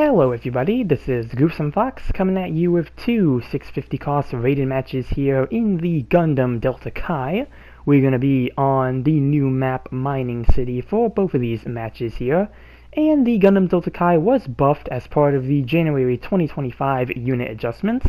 Hello everybody, this is Gruesome Fox coming at you with two 650 cost rated matches here in the Gundam Delta Kai. We're going to be on the new map Mining City for both of these matches here. And the Gundam Delta Kai was buffed as part of the January 2025 unit adjustments.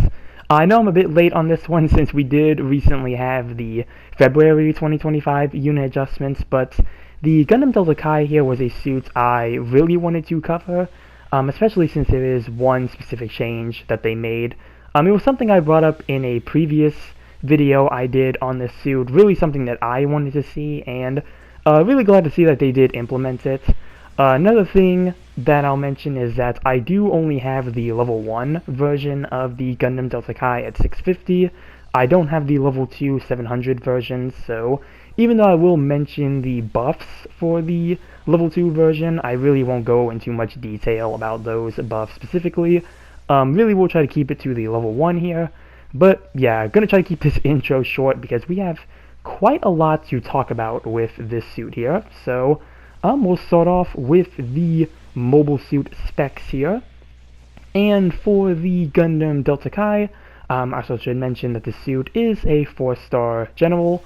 I know I'm a bit late on this one since we did recently have the February 2025 unit adjustments, but the Gundam Delta Kai here was a suit I really wanted to cover. Especially since there is one specific change that they made. It was something I brought up in a previous video I did on this suit, really something that I wanted to see, and really glad to see that they did implement it. Another thing that I'll mention is that I do only have the level 1 version of the Gundam Delta Kai at 650. I don't have the level 2 700 version, so even though I will mention the buffs for the level 2 version, I really won't go into much detail about those buffs specifically. Really will try to keep it to the level 1 here. But yeah, gonna try to keep this intro short because we have quite a lot to talk about with this suit here. So we'll start off with the mobile suit specs here. And for the Gundam Delta Kai, I also should mention that the suit is a 4-star general.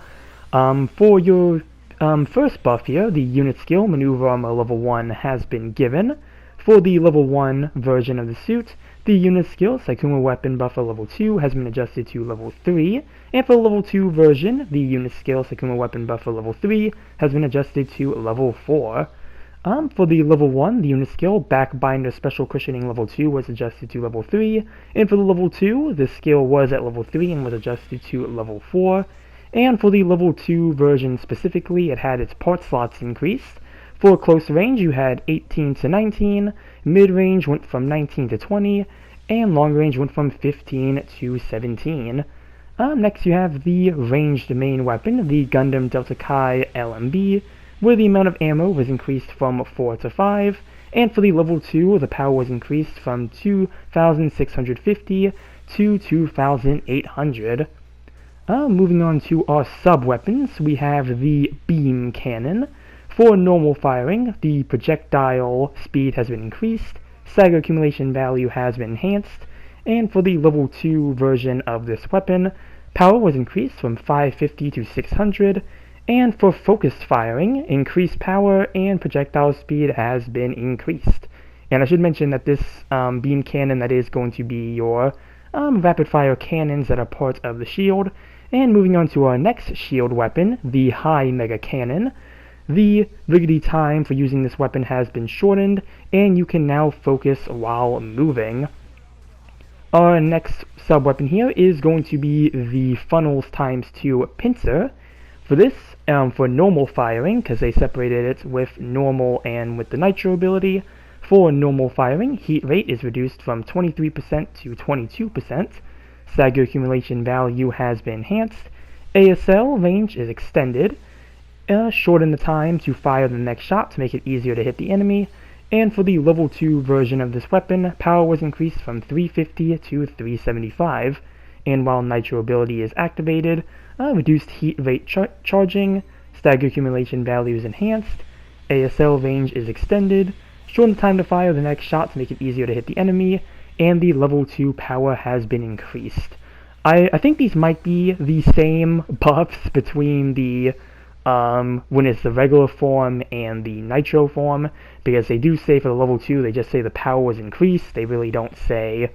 For your first buff here, the unit skill, Maneuver Armor level 1, has been given. For the level 1 version of the suit, the unit skill, Sakuma Weapon Buffer level 2, has been adjusted to level 3. And for the level 2 version, the unit skill, Sakuma Weapon Buffer level 3, has been adjusted to level 4. For the level 1, the unit skill, Backbinder Special Cushioning level 2, was adjusted to level 3. And for the level 2, the skill was at level 3 and was adjusted to level 4. And for the level 2 version specifically, it had its part slots increased. For close range, you had 18 to 19, mid-range went from 19 to 20, and long range went from 15 to 17. Next you have the ranged main weapon, the Gundam Delta Kai LV1, where the amount of ammo was increased from 4 to 5, and for the level 2, the power was increased from 2,650 to 2,800. Moving on to our sub-weapons, we have the beam cannon. For normal firing, the projectile speed has been increased, stagger accumulation value has been enhanced, and for the level 2 version of this weapon, power was increased from 550 to 600, and for focused firing, increased power and projectile speed has been increased. And I should mention that this beam cannon, that is going to be your rapid-fire cannons that are part of the shield. And moving on to our next shield weapon, the High Mega Cannon. The rigidity time for using this weapon has been shortened, and you can now focus while moving. Our next sub-weapon here is going to be the Funnels ×2 Pincer. For this, for normal firing, because they separated it with normal and with the nitro ability, for normal firing, heat rate is reduced from 23% to 22%. Stagger accumulation value has been enhanced. ASL range is extended. Shorten the time to fire the next shot to make it easier to hit the enemy. And for the level 2 version of this weapon, power was increased from 350 to 375. And while nitro ability is activated, reduced heat rate charging. Stagger accumulation value is enhanced. ASL range is extended. Shorten the time to fire the next shot to make it easier to hit the enemy, and the level 2 power has been increased. I think these might be the same buffs between the when it's the regular form and the nitro form, because they do say for the level 2, they just say the power was increased, they really don't say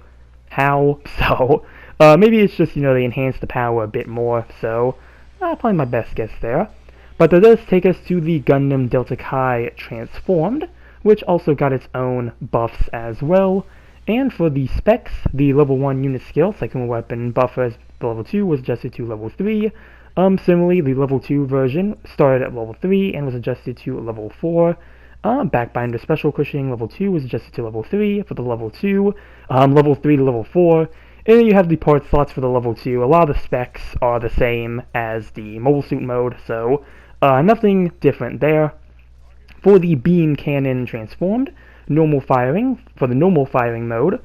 how, so maybe it's just, they enhance the power a bit more, so probably my best guess there. But that does take us to the Gundam Delta Kai Transformed, which also got its own buffs as well. And for the specs, the level 1 unit skill, Sakuma Weapon Buffer as the level 2, was adjusted to level 3. Similarly, the level 2 version started at level 3 and was adjusted to level 4. Backbinder Special Cushioning level 2 was adjusted to level 3 for the level 2. Level 3 to level 4. And then you have the part slots for the level 2. A lot of the specs are the same as the mobile suit mode, so nothing different there. For the beam cannon transformed, normal firing, for the normal firing mode,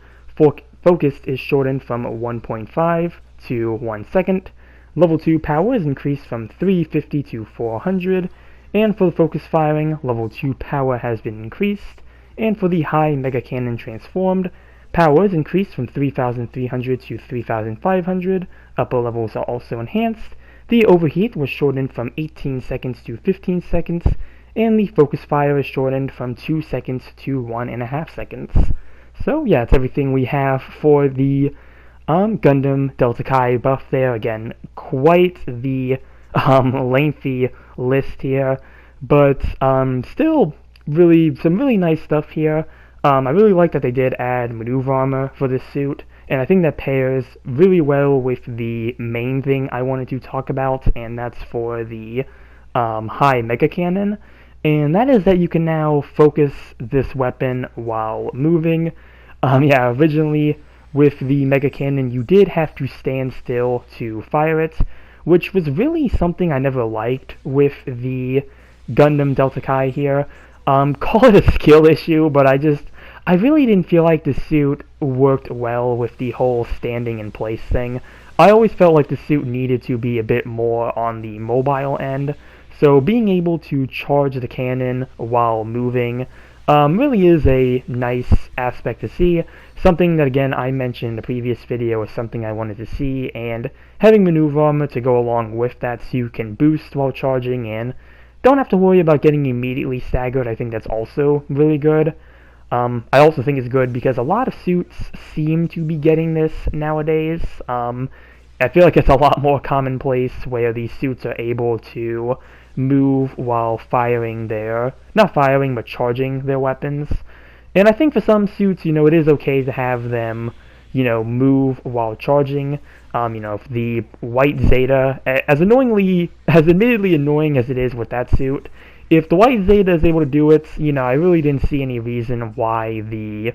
focused is shortened from 1.5 to 1 second. Level 2 power is increased from 350 to 400, and for the focus firing, level 2 power has been increased, And for the high Mega Cannon transformed, power is increased from 3,300 to 3,500, upper levels are also enhanced, the overheat was shortened from 18 seconds to 15 seconds, and the focus fire is shortened from 2 seconds to 1.5 seconds. So yeah, that's everything we have for the Gundam Delta Kai buff there. Again, quite the lengthy list here, but still some really nice stuff here. I really like that they did add maneuver armor for this suit, and I think that pairs really well with the main thing I wanted to talk about, and that's for the high Mega Cannon. And that is that you can now focus this weapon while moving. Yeah, originally with the Mega Cannon you did have to stand still to fire it, which was really something I never liked with the Gundam Delta Kai here. Call it a skill issue, but I really didn't feel like the suit worked well with the whole standing in place thing. I always felt like the suit needed to be a bit more on the mobile end. So being able to charge the cannon while moving really is a nice aspect to see. Something that, again, I mentioned in the previous video is something I wanted to see, and having maneuver armor to go along with that so you can boost while charging and don't have to worry about getting immediately staggered, I think that's also really good. I also think it's good because a lot of suits seem to be getting this nowadays. I feel like it's a lot more commonplace where these suits are able to move while not firing, but charging their weapons. And I think for some suits, it is okay to have them, move while charging. The White Zeta, as admittedly annoying as it is with that suit, if the White Zeta is able to do it, I really didn't see any reason why the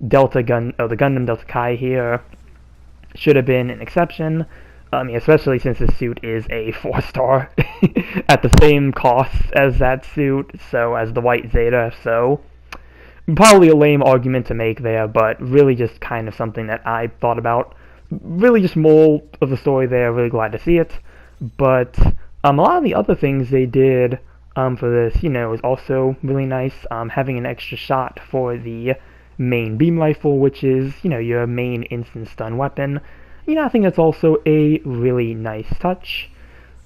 Gundam Delta Kai here should have been an exception. Especially since the suit is a 4-star at the same cost as that suit, so as the White Zeta, so probably a lame argument to make there, but really just kind of something that I thought about. Really just moral of the story there, really glad to see it. But a lot of the other things they did for this, is also really nice. Having an extra shot for the main beam rifle, which is, your main instant stun weapon. I think that's also a really nice touch.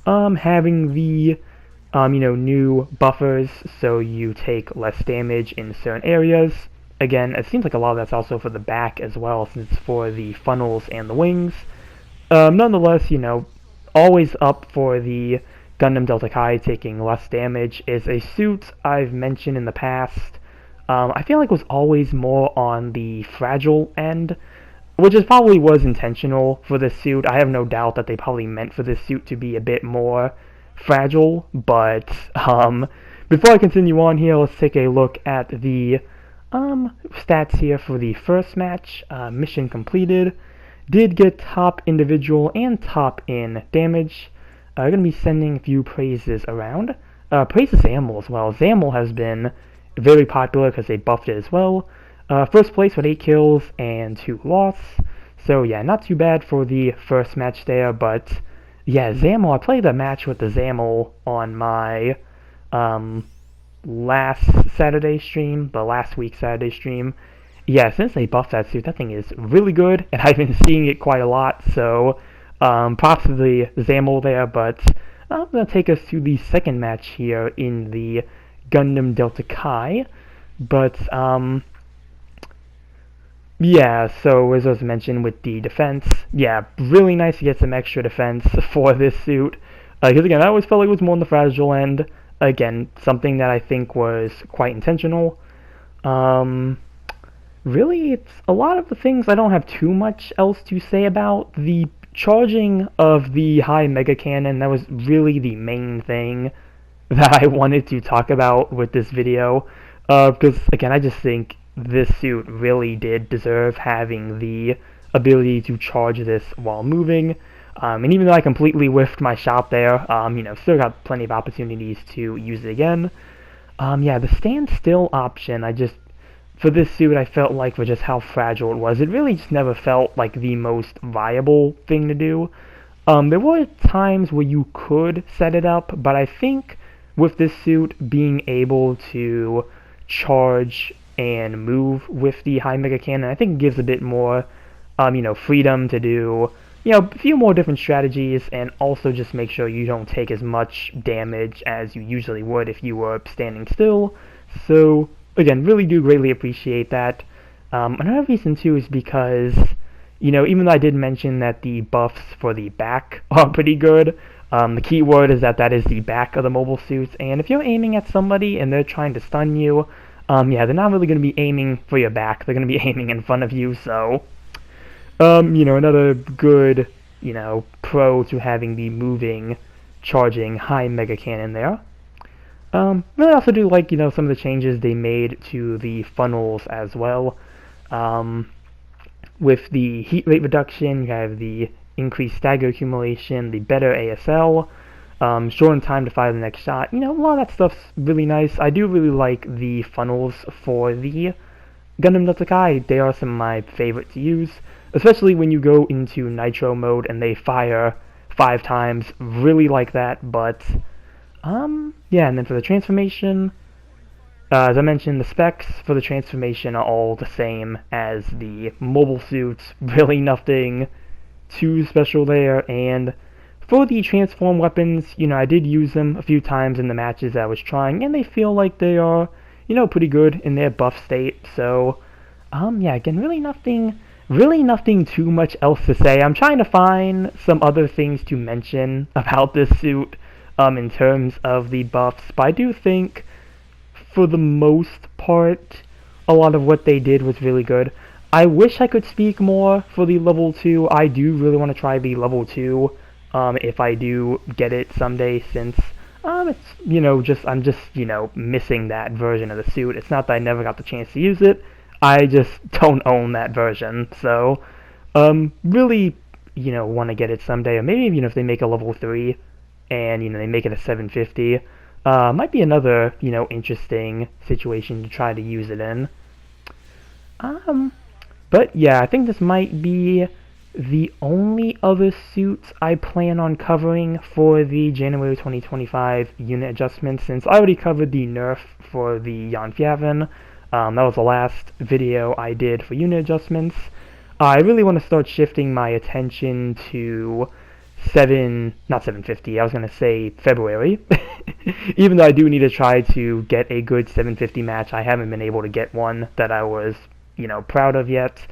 Having the, new buffers so you take less damage in certain areas. Again, it seems like a lot of that's also for the back as well, since it's for the funnels and the wings. Nonetheless, always up for the Gundam Delta Kai taking less damage is a suit I've mentioned in the past. I feel like was always more on the fragile end, which probably was intentional for this suit. I have no doubt that they probably meant for this suit to be a bit more fragile, but before I continue on here, let's take a look at the stats here for the first match. Mission completed. Did get top individual and top in damage. I'm going to be sending a few praises around. Praise to Zamel as well. Zamel has been very popular because they buffed it as well. First place with 8 kills and 2 losses. So yeah, not too bad for the first match there, but yeah, Zamel, I played a match with the Zamel on my last Saturday stream, the last week's Saturday stream. Yeah, since they buffed that suit, that thing is really good, and I've been seeing it quite a lot, so props to the Zamel there, but I'm going to take us to the second match here in the Gundam Delta Kai, but yeah, so as I was mentioned with the defense, yeah, really nice to get some extra defense for this suit, because again, I always felt like it was more on the fragile end. Again, something that I think was quite intentional. Really, it's a lot of the things I don't have too much else to say about. The charging of the high Mega Cannon, that was really the main thing that I wanted to talk about with this video, because again, I just think this suit really did deserve having the ability to charge this while moving. And even though I completely whiffed my shot there, still got plenty of opportunities to use it again. Yeah, the stand still option, for this suit, I felt like for just how fragile it was, it really just never felt like the most viable thing to do. There were times where you could set it up, but I think with this suit being able to charge and move with the high mega cannon. I think it gives a bit more, freedom to do, a few more different strategies, and also just make sure you don't take as much damage as you usually would if you were standing still. So, again, really do greatly appreciate that. Another reason, too, is because, even though I did mention that the buffs for the back are pretty good, the key word is that is the back of the mobile suits, and if you're aiming at somebody and they're trying to stun you, they're not really going to be aiming for your back, they're going to be aiming in front of you, so, another good, pro to having the moving, charging, high mega cannon there. Really also do like, some of the changes they made to the funnels as well. With the heat rate reduction, you have the increased stagger accumulation, the better ASL, shortened time to fire the next shot. A lot of that stuff's really nice. I do really like the funnels for the Gundam Delta Kai. They are some of my favorite to use, especially when you go into Nitro mode and they fire 5 times. Really like that, but yeah, and then for the transformation, as I mentioned, the specs for the transformation are all the same as the mobile suits. Really nothing too special there. And for the transform weapons, I did use them a few times in the matches I was trying, and they feel like they are, pretty good in their buff state. So, yeah, again, really nothing too much else to say. I'm trying to find some other things to mention about this suit, in terms of the buffs, but I do think, for the most part, a lot of what they did was really good. I wish I could speak more for the level 2. I do really want to try the level 2, if I do get it someday, since, it's, I'm just, missing that version of the suit. It's not that I never got the chance to use it, I just don't own that version, so, really, want to get it someday, or maybe, if they make a level 3, and, they make it a 750, might be another, interesting situation to try to use it in. But yeah, I think this might be the only other suits I plan on covering for the January 2025 unit adjustments, since I already covered the nerf for the Jan Fjäven. That was the last video I did for unit adjustments. I really want to start shifting my attention to not 750, I was going to say February. Even though I do need to try to get a good 750 match, I haven't been able to get one that I was, proud of yet.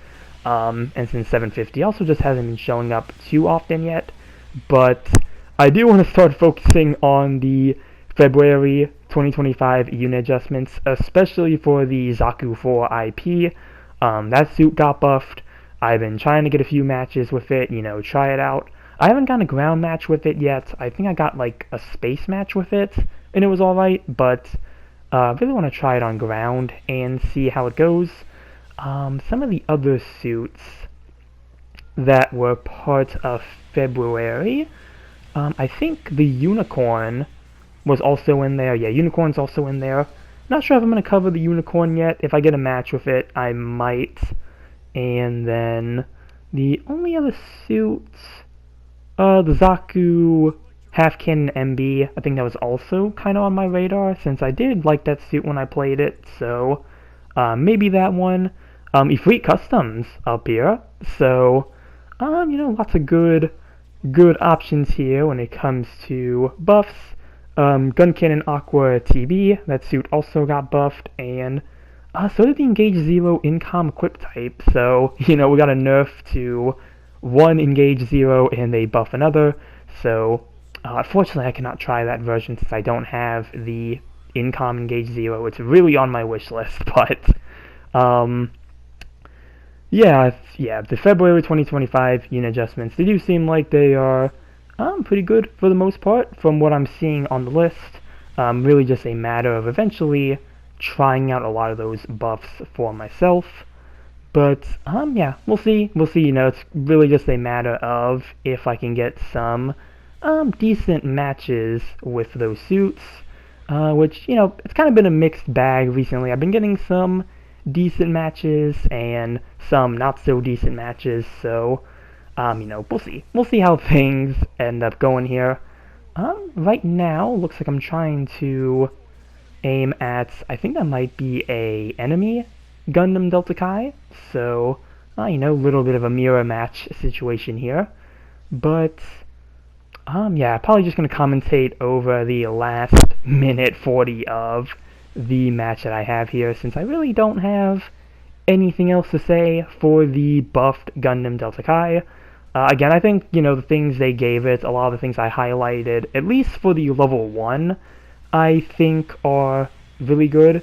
And since 750 also just hasn't been showing up too often yet. But I do want to start focusing on the February 2025 unit adjustments, especially for the Zaku 4 IP. That suit got buffed. I've been trying to get a few matches with it, try it out. I haven't gotten a ground match with it yet. I think I got like a space match with it, and it was alright, but I really want to try it on ground and see how it goes. Some of the other suits that were part of February, I think the Unicorn was also in there. Yeah, Unicorn's also in there. Not sure if I'm going to cover the Unicorn yet. If I get a match with it, I might. And then the only other suits, the Zaku Half Cannon MB, I think that was also kind of on my radar, since I did like that suit when I played it, so maybe that one. Ifrit Customs up here, so, lots of good options here when it comes to buffs. Gun Cannon Aqua TB, that suit also got buffed, and so did the Engage 0 Incom Equip type, so, we got a nerf to one Engage 0 and they buff another, so unfortunately I cannot try that version since I don't have the Incom Engage 0. It's really on my wish list, but yeah, the February 2025 unit adjustments, they do seem like they are pretty good for the most part from what I'm seeing on the list. Really just a matter of eventually trying out a lot of those buffs for myself. But, yeah, we'll see, it's really just a matter of if I can get some, decent matches with those suits, which, it's kind of been a mixed bag recently. I've been getting some decent matches and some not so decent matches, so, we'll see how things end up going here. Right now, looks like I'm trying to aim at, I think that might be a enemy Gundam Delta Kai, so, you know, a little bit of a mirror match situation here. But, yeah, probably just going to commentate over the last minute 40 of the match that I have here, since I really don't have anything else to say for the buffed Gundam Delta Kai. Again, I think, you know, the things they gave it, a lot of the things I highlighted, at least for the level 1, I think are really good.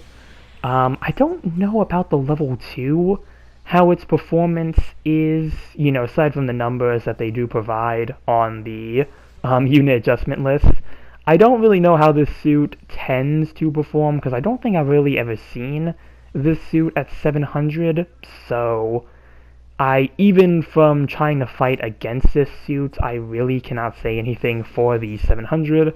I don't know about the level 2, how its performance is, you know, aside from the numbers that they do provide on the unit adjustment list. I don't really know how this suit tends to perform, because I don't think I've really ever seen this suit at 700, so even from trying to fight against this suit, I really cannot say anything for the 700.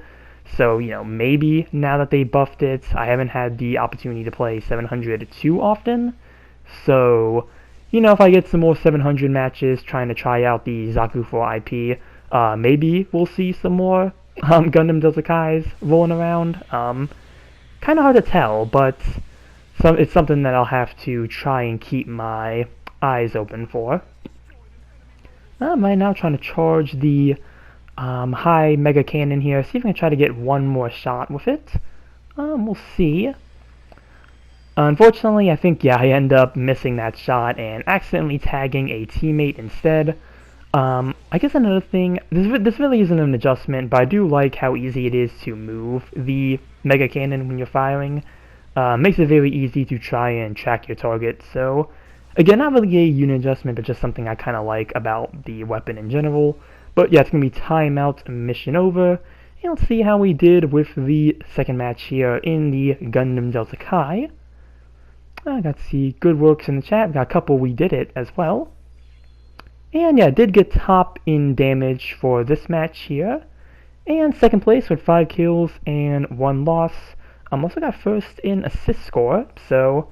So, you know, maybe now that they buffed it, I haven't had the opportunity to play 700 too often. So, you know, if I get some more 700 matches trying to try out the Zaku 4 IP, maybe we'll see some more Gundam Delta Kais rolling around. Kind of hard to tell, but it's something that I'll have to try and keep my eyes open for. I'm right now trying to charge the high mega cannon here, see if I can try to get one more shot with it. We'll see. Unfortunately, I think, yeah, I end up missing that shot and accidentally tagging a teammate instead. I guess another thing, this really isn't an adjustment, but I do like how easy it is to move the mega cannon when you're firing. Makes it very easy to try and track your target, so again, not really a unit adjustment, but just something I kind of like about the weapon in general. But yeah, it's going to be timeout, mission over, and let's see how we did with the second match here in the Gundam Delta Kai. I got to see good works in the chat, got a couple we did it as well. And yeah, did get top in damage for this match here. And second place with 5 kills and 1 loss. Also got first in assist score, so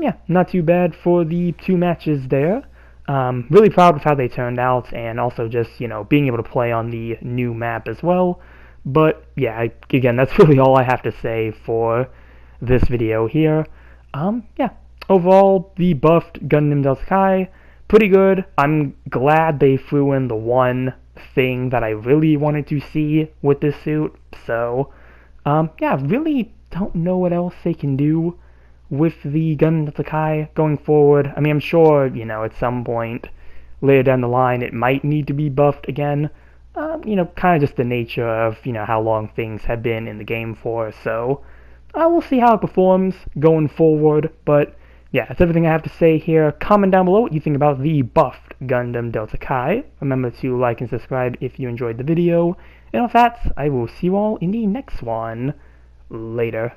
yeah, not too bad for the 2 matches there. Really proud of how they turned out, and also just, you know, being able to play on the new map as well. But yeah, again, that's really all I have to say for this video here. Yeah, overall, the buffed Gundam Delta Kai, pretty good. I'm glad they threw in the one thing that I really wanted to see with this suit. So, yeah, really don't know what else they can do with the Gundam Delta Kai going forward. I mean, I'm sure, you know, at some point later down the line it might need to be buffed again. You know, kind of just the nature of, you know, how long things have been in the game for. So, we'll see how it performs going forward. But yeah, that's everything I have to say here. Comment down below what you think about the buffed Gundam Delta Kai. Remember to like and subscribe if you enjoyed the video. And with that, I will see you all in the next one. Later.